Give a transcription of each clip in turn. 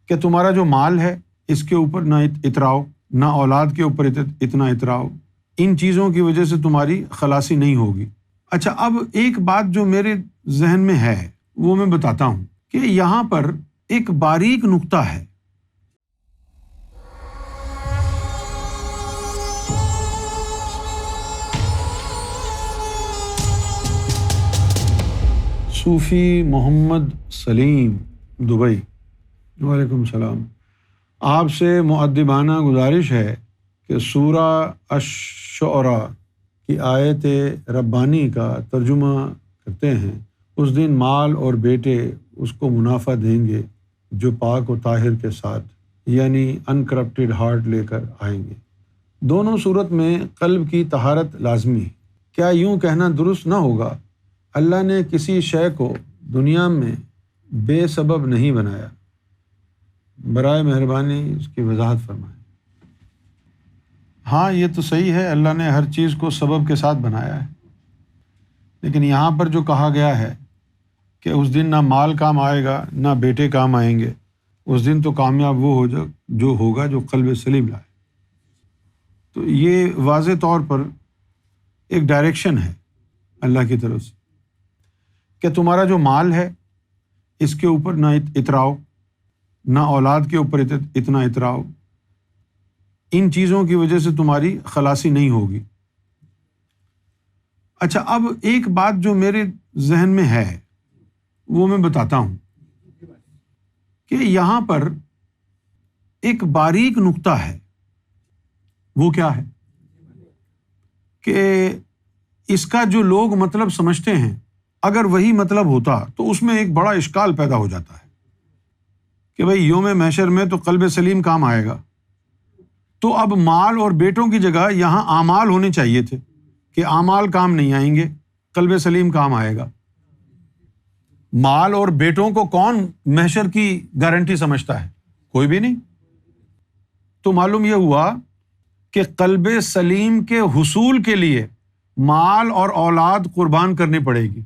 کہ تمہارا جو مال ہے اس کے اوپر نہ اتراؤ، نہ اولاد کے اوپر اتنا اتراؤ، ان چیزوں کی وجہ سے تمہاری خلاصی نہیں ہوگی۔ اچھا، اب ایک بات جو میرے ذہن میں ہے وہ میں بتاتا ہوں کہ یہاں پر ایک باریک نقطہ ہے۔ صوفی محمد سلیم دبئی، وعلیکم السلام، آپ سے مؤدبانہ گزارش ہے کہ سورہ الشعراء کی آیت ربانی کا ترجمہ کرتے ہیں۔ اس دن مال اور بیٹے اس کو منافع دیں گے جو پاک و طاہر کے ساتھ، یعنی انکرپٹڈ ہارٹ لے کر آئیں گے۔ دونوں صورت میں قلب کی طہارت لازمی ہے۔ کیا یوں کہنا درست نہ ہوگا اللہ نے کسی شے کو دنیا میں بے سبب نہیں بنایا؟ برائے مہربانی اس کی وضاحت فرمائیں۔ ہاں، یہ تو صحیح ہے، اللہ نے ہر چیز کو سبب کے ساتھ بنایا ہے، لیکن یہاں پر جو کہا گیا ہے کہ اس دن نہ مال کام آئے گا نہ بیٹے کام آئیں گے، اس دن تو کامیاب وہ جو ہوگا جو قلب سلیم لائے۔ تو یہ واضح طور پر ایک ڈائریکشن ہے اللہ کی طرف سے کہ تمہارا جو مال ہے اس کے اوپر نہ اتراؤ، نہ اولاد کے اوپر اتنا اتراؤ، ان چیزوں کی وجہ سے تمہاری خلاصی نہیں ہوگی۔ اچھا، اب ایک بات جو میرے ذہن میں ہے وہ میں بتاتا ہوں کہ یہاں پر ایک باریک نقطہ ہے۔ وہ کیا ہے کہ اس کا جو لوگ مطلب سمجھتے ہیں، اگر وہی مطلب ہوتا تو اس میں ایک بڑا اشکال پیدا ہو جاتا ہے کہ بھئی یوم محشر میں تو قلب سلیم کام آئے گا، تو اب مال اور بیٹوں کی جگہ یہاں اعمال ہونے چاہیے تھے کہ اعمال کام نہیں آئیں گے، قلب سلیم کام آئے گا۔ مال اور بیٹوں کو کون محشر کی گارنٹی سمجھتا ہے؟ کوئی بھی نہیں۔ تو معلوم یہ ہوا کہ قلب سلیم کے حصول کے لیے مال اور اولاد قربان کرنی پڑے گی۔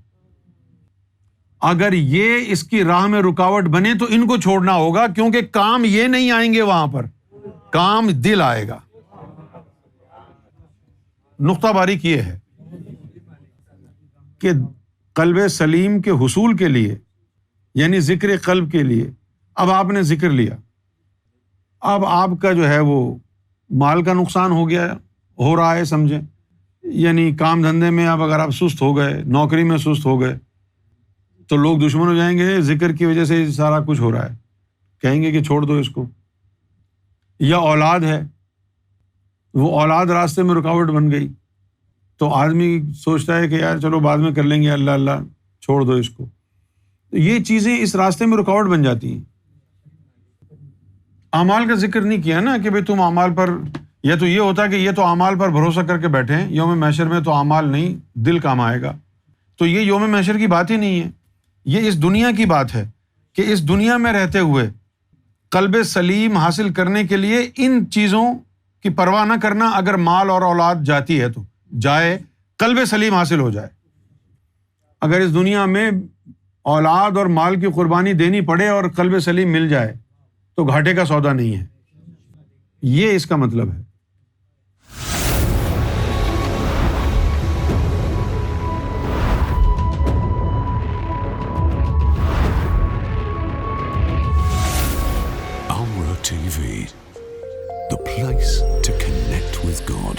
اگر یہ اس کی راہ میں رکاوٹ بنے تو ان کو چھوڑنا ہوگا، کیونکہ کام یہ نہیں آئیں گے، وہاں پر کام دل آئے گا۔ نقطہ باریک یہ ہے کہ قلب سلیم کے حصول کے لیے، یعنی ذکر قلب کے لیے، اب آپ نے ذکر لیا، اب آپ کا جو ہے وہ مال کا نقصان ہو رہا ہے، سمجھیں، یعنی کام دھندے میں اب اگر آپ سست ہو گئے، نوکری میں سست ہو گئے تو لوگ دشمن ہو جائیں گے، ذکر کی وجہ سے سارا کچھ ہو رہا ہے، کہیں گے کہ چھوڑ دو اس کو۔ یا اولاد ہے، وہ اولاد راستے میں رکاوٹ بن گئی تو آدمی سوچتا ہے کہ یار چلو بعد میں کر لیں گے، اللہ اللہ، چھوڑ دو اس کو۔ یہ چیزیں اس راستے میں رکاوٹ بن جاتی ہیں۔ اعمال کا ذکر نہیں کیا نا کہ بھئی تم اعمال پر، یا تو یہ ہوتا کہ یہ تو اعمال پر بھروسہ کر کے بیٹھے ہیں، یوم محشر میں تو اعمال نہیں، دل کام آئے گا۔ تو یہ یوم محشر کی بات ہی نہیں ہے، یہ اس دنیا کی بات ہے کہ اس دنیا میں رہتے ہوئے قلب سلیم حاصل کرنے کے لیے ان چیزوں کی پرواہ نہ کرنا، اگر مال اور اولاد جاتی ہے تو جائے، قلب سلیم حاصل ہو جائے۔ اگر اس دنیا میں اولاد اور مال کی قربانی دینی پڑے اور قلب سلیم مل جائے تو گھاٹے کا سودا نہیں ہے، یہ اس کا مطلب ہے۔ Amra TV, the place to connect with God.